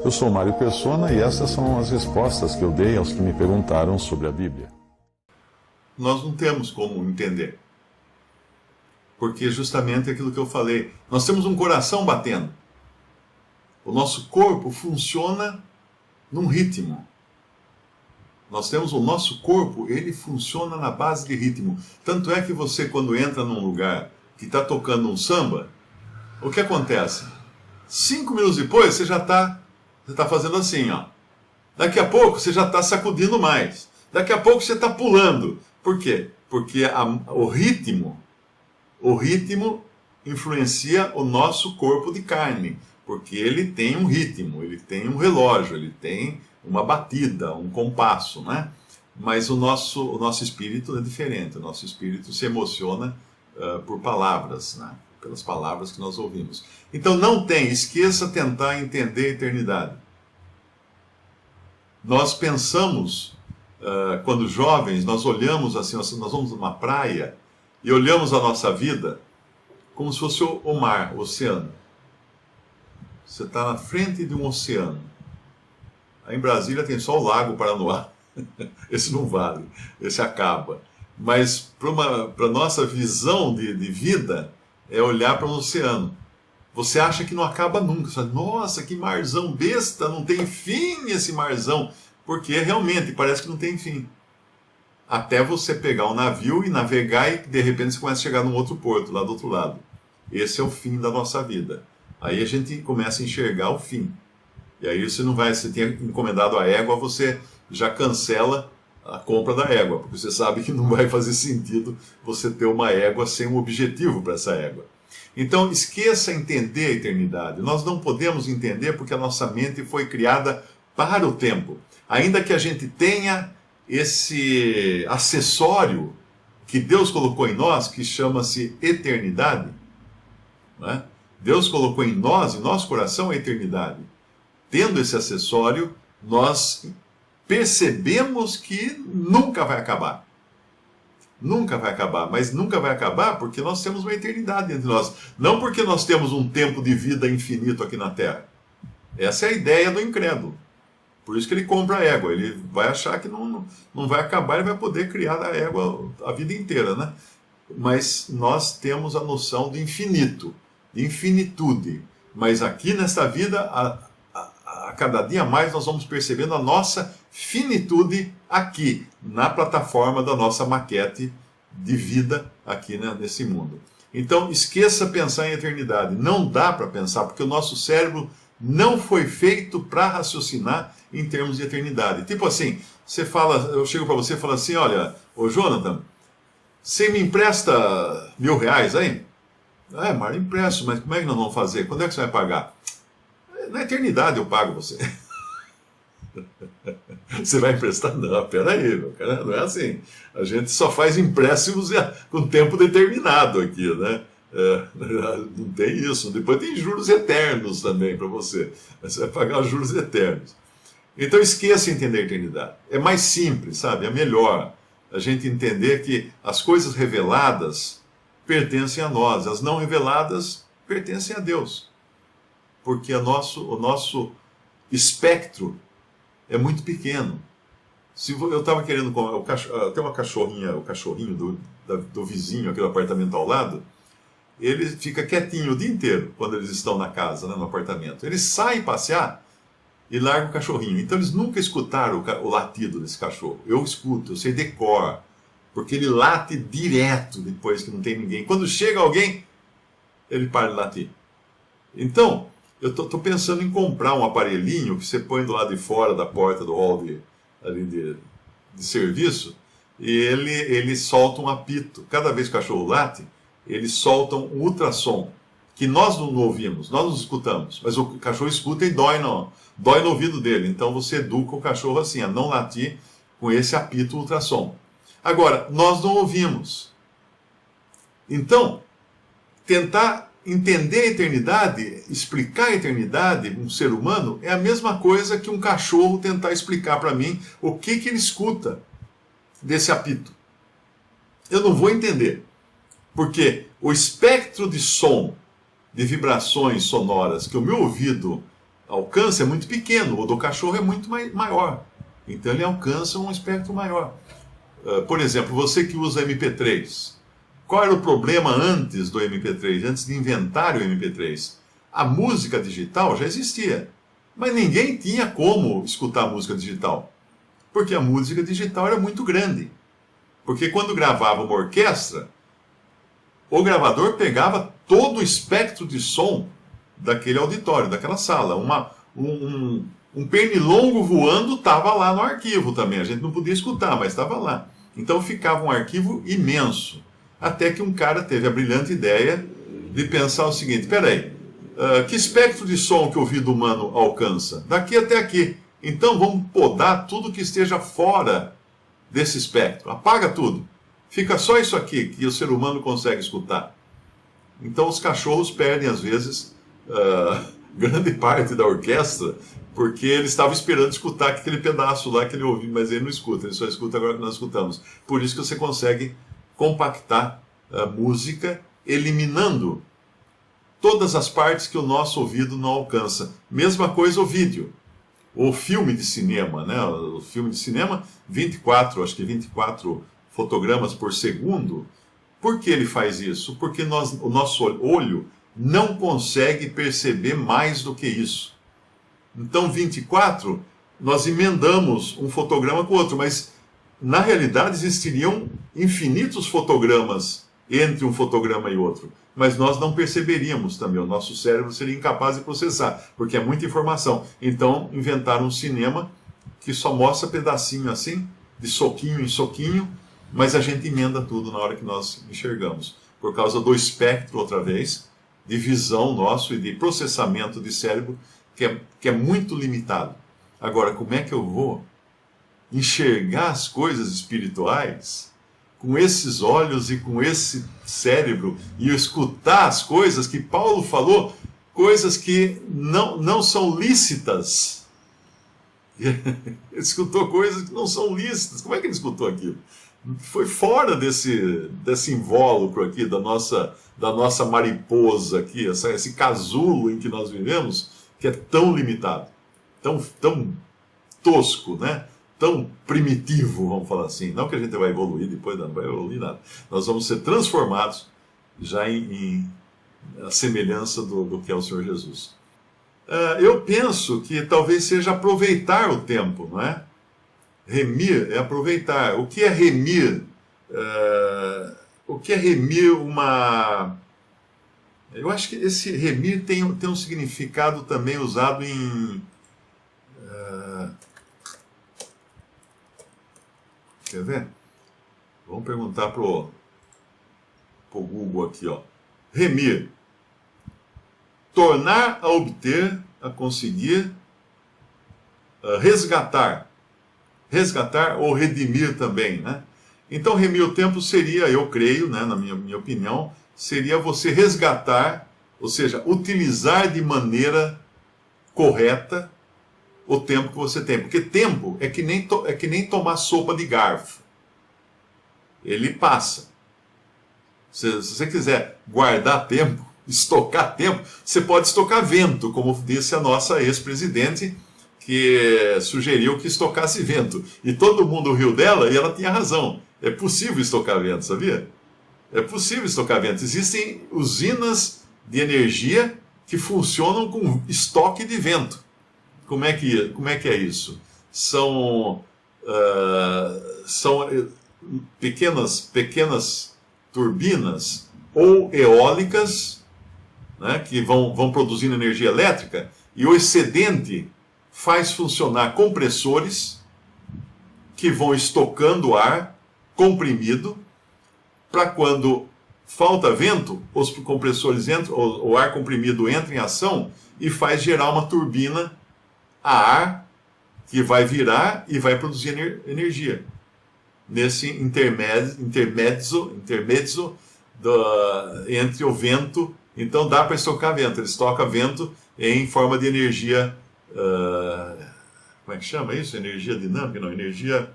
Eu sou Mário Persona e essas são as respostas que eu dei aos que me perguntaram sobre a Bíblia. Nós não temos como entender. Porque justamente aquilo que eu falei, nós temos um coração batendo. O nosso corpo funciona num ritmo. Nós temos o nosso corpo, ele funciona na base de ritmo. Tanto é que você, quando entra num lugar que está tocando um samba, o que acontece? 5 minutos depois, você está fazendo assim, ó. Daqui a pouco, você já está sacudindo mais. Daqui a pouco, você está pulando. Por quê? Porque o ritmo influencia o nosso corpo de carne. Porque ele tem um ritmo, ele tem um relógio, ele tem uma batida, um compasso, né? Mas o nosso espírito é diferente. O nosso espírito se emociona por palavras, né? Pelas palavras que nós ouvimos. Então esqueça tentar entender a eternidade. Nós pensamos, quando jovens, nós olhamos assim, nós vamos numa praia e olhamos a nossa vida como se fosse o mar, o oceano. Você está na frente de um oceano. Aí em Brasília tem só o Lago Paranoá. Esse não vale, esse acaba. Mas para a nossa visão de vida, é olhar para o oceano. Você acha que não acaba nunca. Você fala, nossa, que marzão besta, não tem fim esse marzão. Porque realmente parece que não tem fim. Até você pegar um navio e navegar e de repente você começa a chegar num outro porto, lá do outro lado. Esse é o fim da nossa vida. Aí a gente começa a enxergar o fim. E aí você tinha encomendado a égua, você já cancela a compra da égua, porque você sabe que não vai fazer sentido você ter uma égua sem um objetivo para essa égua. Então, esqueça entender a eternidade. Nós não podemos entender porque a nossa mente foi criada para o tempo. Ainda que a gente tenha esse acessório que Deus colocou em nós, que chama-se eternidade, né? Deus colocou em nós, em nosso coração, a eternidade. Tendo esse acessório, nós percebemos que nunca vai acabar. Nunca vai acabar, mas nunca vai acabar porque nós temos uma eternidade entre nós. Não porque nós temos um tempo de vida infinito aqui na Terra. Essa é a ideia do incrédulo. Por isso que ele compra a égua. Ele vai achar que não vai acabar e vai poder criar a égua a vida inteira, né? Mas nós temos a noção de infinito, de infinitude. Mas aqui nesta vida, a cada dia mais nós vamos percebendo a nossa finitude aqui, na plataforma da nossa maquete de vida aqui, né, nesse mundo. Então, esqueça pensar em eternidade. Não dá para pensar, porque o nosso cérebro não foi feito para raciocinar em termos de eternidade. Tipo assim, eu chego para você e falo assim, olha, ô Jonathan, você me empresta R$1.000 aí? Mário, empresto, mas como é que nós vamos fazer? Quando é que você vai pagar? Na eternidade eu pago você. Você vai emprestar? Não, peraí, meu cara, não é assim. A gente só faz empréstimos com tempo determinado aqui, né? Não tem isso. Depois tem juros eternos também para você. Você vai pagar os juros eternos. Então esqueça entender a eternidade. É mais simples, sabe? É melhor a gente entender que as coisas reveladas pertencem a nós, as não reveladas pertencem a Deus. Porque o nosso espectro é muito pequeno. Eu estava querendo comer, tem uma cachorrinha, o cachorrinho do vizinho aqui do apartamento ao lado, ele fica quietinho o dia inteiro quando eles estão na casa, né, no apartamento. Eles saem passear e largam o cachorrinho. Então eles nunca escutaram o latido desse cachorro. Eu escuto, eu sei de cor, porque ele late direto depois que não tem ninguém. Quando chega alguém, ele para de latir. Então, eu estou pensando em comprar um aparelhinho que você põe do lado de fora da porta do hall de serviço e ele solta um apito. Cada vez que o cachorro late, eles soltam um ultrassom que nós não ouvimos, nós não escutamos, mas o cachorro escuta e dói no ouvido dele. Então você educa o cachorro assim, a não latir com esse apito ultrassom. Agora, nós não ouvimos. Então, tentar entender a eternidade, explicar a eternidade, um ser humano, é a mesma coisa que um cachorro tentar explicar para mim o que ele escuta desse apito. Eu não vou entender. Porque o espectro de som de vibrações sonoras que o meu ouvido alcança é muito pequeno, o do cachorro é muito maior. Então ele alcança um espectro maior. Por exemplo, você que usa MP3, qual era o problema antes do MP3, antes de inventar o MP3? A música digital já existia, mas ninguém tinha como escutar música digital, porque a música digital era muito grande. Porque quando gravava uma orquestra, o gravador pegava todo o espectro de som daquele auditório, daquela sala. Um pernilongo voando estava lá no arquivo também. A gente não podia escutar, mas estava lá. Então ficava um arquivo imenso. Até que um cara teve a brilhante ideia de pensar o seguinte: peraí, que espectro de som que o ouvido humano alcança? Daqui até aqui. Então vamos podar tudo que esteja fora desse espectro. Apaga tudo. Fica só isso aqui que o ser humano consegue escutar. Então os cachorros perdem, às vezes, grande parte da orquestra, porque ele estava esperando escutar aquele pedaço lá que ele ouviu, mas ele não escuta, ele só escuta agora que nós escutamos. Por isso que você consegue compactar a música, eliminando todas as partes que o nosso ouvido não alcança. Mesma coisa o vídeo. O filme de cinema, né? O filme de cinema, 24 fotogramas por segundo. Por que ele faz isso? Porque o nosso olho não consegue perceber mais do que isso. Então, 24, nós emendamos um fotograma com o outro, mas na realidade existiriam infinitos fotogramas entre um fotograma e outro. Mas nós não perceberíamos também, o nosso cérebro seria incapaz de processar, porque é muita informação. Então, inventaram um cinema que só mostra pedacinho assim, de soquinho em soquinho, mas a gente emenda tudo na hora que nós enxergamos. Por causa do espectro, outra vez, de visão nosso e de processamento de cérebro, que é muito limitado. Agora, como é que eu vou enxergar as coisas espirituais com esses olhos e com esse cérebro e escutar as coisas que Paulo falou, coisas que não são lícitas? Ele escutou coisas que não são lícitas. Como é que ele escutou aquilo? Foi fora desse invólucro aqui, da nossa mariposa aqui, esse casulo em que nós vivemos, que é tão limitado, tão tosco, né? Tão primitivo, vamos falar assim. Não que a gente vai evoluir depois, não vai evoluir nada. Nós vamos ser transformados já em a semelhança do que é o Senhor Jesus. Eu penso que talvez seja aproveitar o tempo, não é? Remir é aproveitar. O que é remir? O que é remir uma... Eu acho que esse remir tem um significado também usado em... Quer ver? Vamos perguntar pro Google aqui, ó. Remir. Tornar a obter, a conseguir, resgatar. Resgatar ou redimir também, né? Então, remir o tempo seria, eu creio, né, na minha opinião, seria você resgatar, ou seja, utilizar de maneira correta o tempo que você tem. Porque tempo é que nem tomar sopa de garfo. Ele passa. Se você quiser guardar tempo, estocar tempo, você pode estocar vento, como disse a nossa ex-presidente, que sugeriu que estocasse vento. E todo mundo riu dela e ela tinha razão. É possível estocar vento, sabia? É possível estocar vento. Existem usinas de energia que funcionam com estoque de vento. Como é que é isso? São pequenas turbinas ou eólicas, né, que vão produzindo energia elétrica, e o excedente faz funcionar compressores que vão estocando ar comprimido para quando falta vento, os compressores entram, o ar comprimido entra em ação e faz gerar uma turbina a ar que vai virar e vai produzir energia. Nesse intermédio entre o vento. Então dá para estocar vento. Ele estoca vento em forma de energia. Como é que chama isso? Energia dinâmica? Não, energia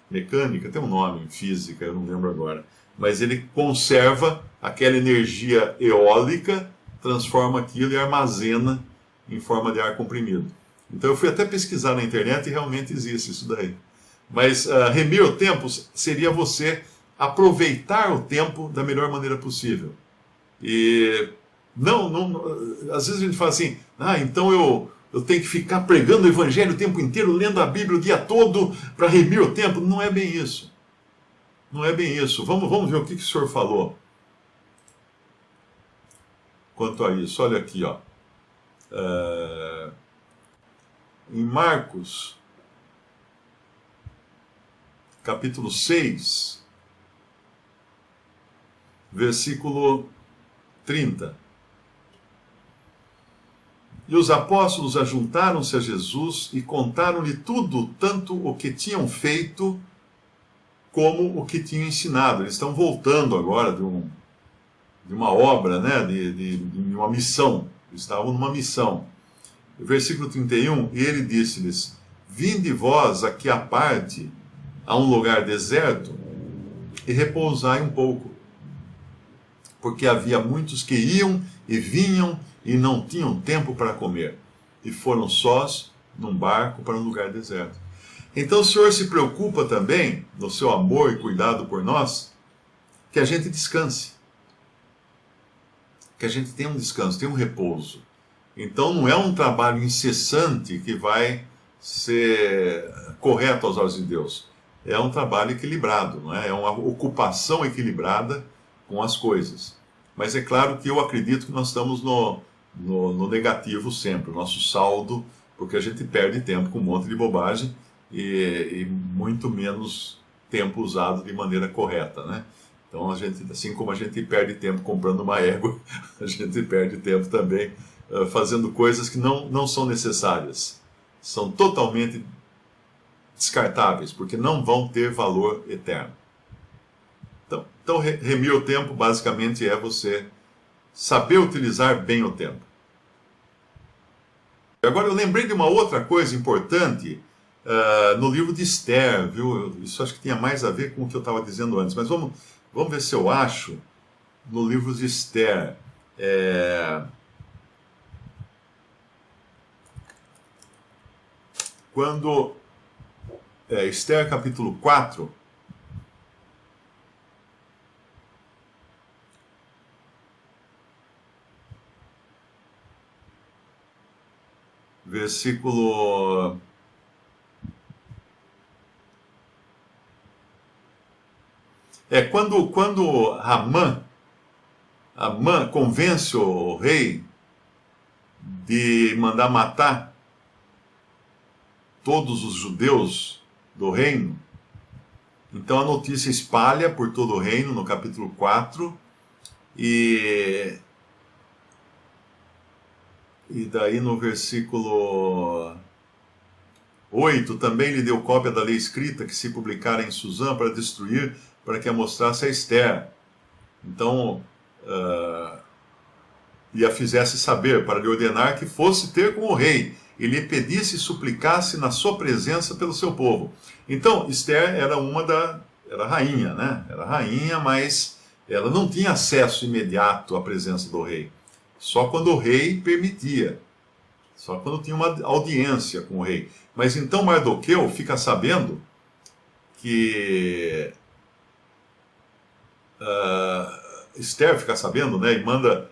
mecânica. Tem um nome em física, eu não lembro agora. mas ele conserva aquela energia eólica, transforma aquilo e armazena em forma de ar comprimido. Então eu fui até pesquisar na internet e realmente existe isso daí. Mas remir o tempo seria você aproveitar o tempo da melhor maneira possível. E às vezes a gente fala assim, então eu tenho que ficar pregando o evangelho o tempo inteiro, lendo a Bíblia o dia todo para remir o tempo. Não é bem isso. Não é bem isso. Vamos ver o que o senhor falou quanto a isso. Olha aqui, ó. Em Marcos, capítulo 6, versículo 30. E os apóstolos ajuntaram-se a Jesus e contaram-lhe tudo, tanto o que tinham feito como o que tinham ensinado. Eles estão voltando agora de uma obra, né, de uma missão. Eles estavam numa missão. Versículo 31, e ele disse-lhes: Vinde vós aqui à parte, a um lugar deserto, e repousai um pouco. Porque havia muitos que iam e vinham e não tinham tempo para comer. E foram sós num barco para um lugar deserto. Então o Senhor se preocupa também, no seu amor e cuidado por nós, que a gente descanse. Que a gente tenha um descanso, tenha um repouso. Então não é um trabalho incessante que vai ser correto aos olhos de Deus. É um trabalho equilibrado, não é? É uma ocupação equilibrada com as coisas. Mas é claro que eu acredito que nós estamos no negativo sempre, o nosso saldo, porque a gente perde tempo com um monte de bobagem e muito menos tempo usado de maneira correta, né? Então, assim como a gente perde tempo comprando uma égua, a gente perde tempo também fazendo coisas que não são necessárias. São totalmente descartáveis, porque não vão ter valor eterno. Então remir o tempo, basicamente, é você saber utilizar bem o tempo. Agora, eu lembrei de uma outra coisa importante no livro de Esther, viu? Isso acho que tinha mais a ver com o que eu estava dizendo antes, mas vamos ver se eu acho no livro de Esther. Quando Esther capítulo 4, versículo quando Amã convence o rei de mandar matar todos os judeus do reino. Então a notícia espalha por todo o reino, no capítulo 4, e daí no versículo 8, também lhe deu cópia da lei escrita que se publicara em Suzã para destruir, para que a mostrasse a Esther. Então, e a fizesse saber, para lhe ordenar que fosse ter com o rei, e lhe pedisse e suplicasse na sua presença pelo seu povo. Então, Esther era rainha, né? Era rainha, mas ela não tinha acesso imediato à presença do rei. Só quando o rei permitia. Só quando tinha uma audiência com o rei. Mas então Mardoqueu fica sabendo que... Esther fica sabendo, né? E manda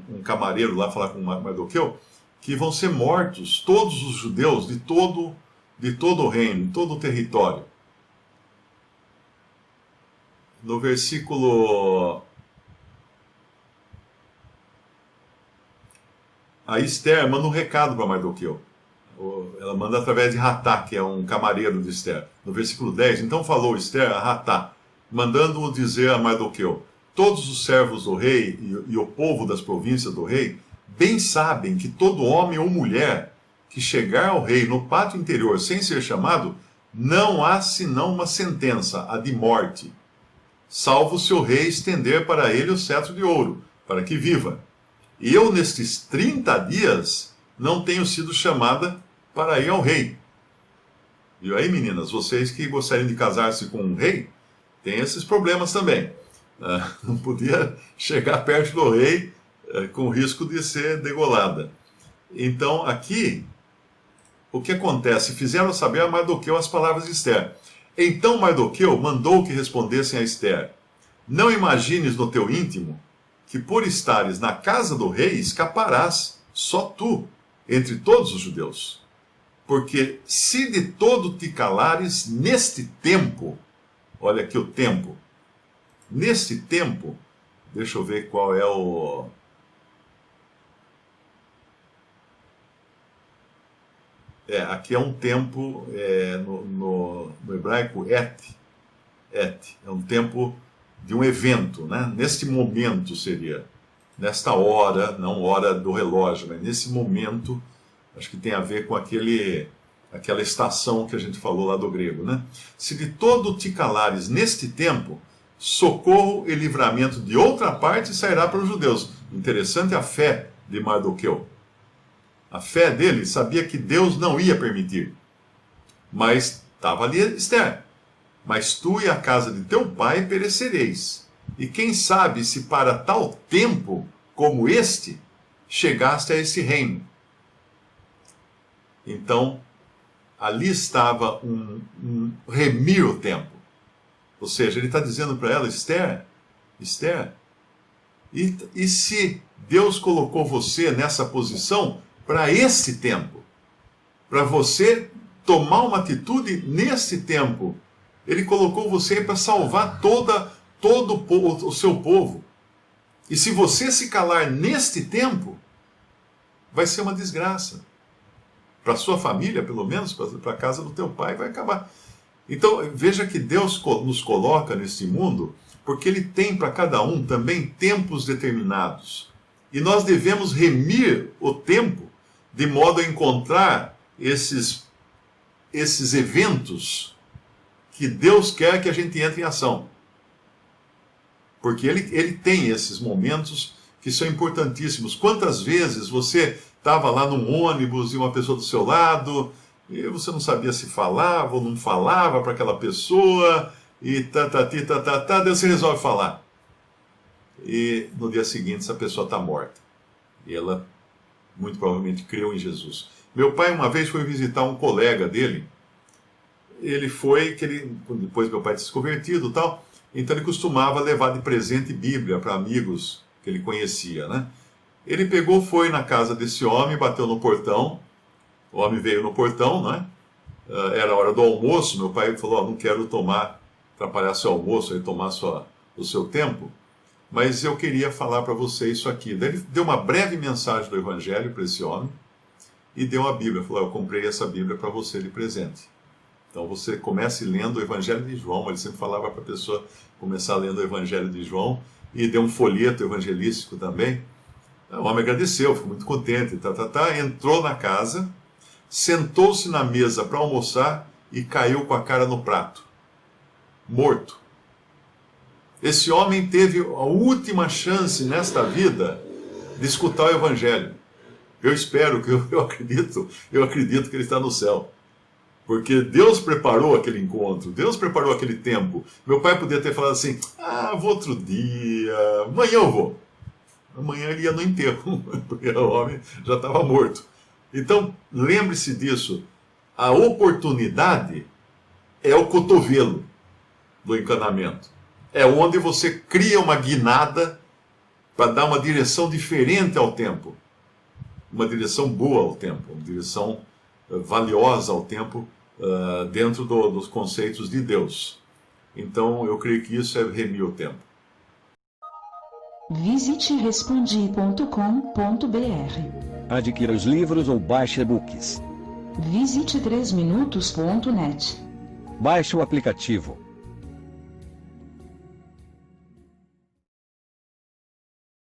um camareiro lá falar com Mardoqueu, que vão ser mortos todos os judeus de todo o reino, de todo o território. No versículo... A Esther manda um recado para Mardoqueu. Ela manda através de Ratá, que é um camareiro de Esther. No versículo 10, então falou Esther a Ratá, mandando-o dizer a Mardoqueu: todos os servos do rei e o povo das províncias do rei bem sabem que todo homem ou mulher que chegar ao rei no pátio interior sem ser chamado, não há senão uma sentença, a de morte, salvo se o rei estender para ele o cetro de ouro, para que viva. E eu, nestes 30 dias, não tenho sido chamada para ir ao rei. E aí, meninas, vocês que gostariam de casar-se com um rei, Tem esses problemas também. Não podia chegar perto do rei com risco de ser degolada. Então, aqui, o que acontece? Fizeram saber a Mardoqueu as palavras de Ester. Então Mardoqueu mandou que respondessem a Ester: não imagines no teu íntimo que por estares na casa do rei escaparás, só tu, entre todos os judeus. Porque se de todo te calares neste tempo, olha aqui o tempo, neste tempo, deixa eu ver qual é o... aqui é um tempo, no hebraico, et. É um tempo de um evento, né? Neste momento seria, nesta hora, não hora do relógio, mas nesse momento, acho que tem a ver com aquela estação que a gente falou lá do grego, né? Se de todo te calares neste tempo, socorro e livramento de outra parte sairá para os judeus. Interessante a fé de Mardoqueu. A fé dele sabia que Deus não ia permitir. Mas estava ali Ester. Mas tu e a casa de teu pai perecereis. E quem sabe se para tal tempo como este chegaste a esse reino. Então, ali estava um remir o tempo. Ou seja, ele está dizendo para ela: Ester, e se Deus colocou você nessa posição para esse tempo, para você tomar uma atitude nesse tempo, ele colocou você para salvar todo o seu povo. E se você se calar neste tempo, vai ser uma desgraça. Para a sua família, pelo menos, para a casa do teu pai, vai acabar. Então, veja que Deus nos coloca nesse mundo, porque Ele tem para cada um também tempos determinados. E nós devemos remir o tempo, de modo a encontrar esses eventos que Deus quer que a gente entre em ação. Porque Ele tem esses momentos que são importantíssimos. Quantas vezes você estava lá num ônibus e uma pessoa do seu lado, e você não sabia se falava ou não falava para aquela pessoa, e daí você resolve falar. E no dia seguinte essa pessoa está morta. E ela muito provavelmente creu em Jesus. Meu pai uma vez foi visitar um colega dele. Depois meu pai tinha se convertido e tal, então ele costumava levar de presente Bíblia para amigos que ele conhecia, né? Ele foi na casa desse homem, bateu no portão. O homem veio no portão, né? Era a hora do almoço. Meu pai falou: não quero atrapalhar seu almoço, tomar o seu tempo, mas eu queria falar para você isso aqui. Daí ele deu uma breve mensagem do Evangelho para esse homem e deu a Bíblia. Falou: eu comprei essa Bíblia para você de presente. Então você comece lendo o Evangelho de João. Ele sempre falava para a pessoa começar lendo o Evangelho de João, e deu um folheto evangelístico também. O homem agradeceu, ficou muito contente, entrou na casa, sentou-se na mesa para almoçar e caiu com a cara no prato, morto. Esse homem teve a última chance nesta vida de escutar o Evangelho. Eu espero, eu acredito que ele está no céu. Porque Deus preparou aquele encontro, Deus preparou aquele tempo. Meu pai podia ter falado assim: vou outro dia, amanhã eu vou. Amanhã ele ia no enterro, porque o homem já estava morto. Então, lembre-se disso. A oportunidade é o cotovelo do encanamento. É onde você cria uma guinada para dar uma direção diferente ao tempo. Uma direção boa ao tempo, uma direção valiosa ao tempo, dentro dos conceitos de Deus. Então, eu creio que isso é remir o tempo. Visite respondi.com.br. Adquira os livros ou baixe e-books. Visite 3minutos.net. Baixe o aplicativo.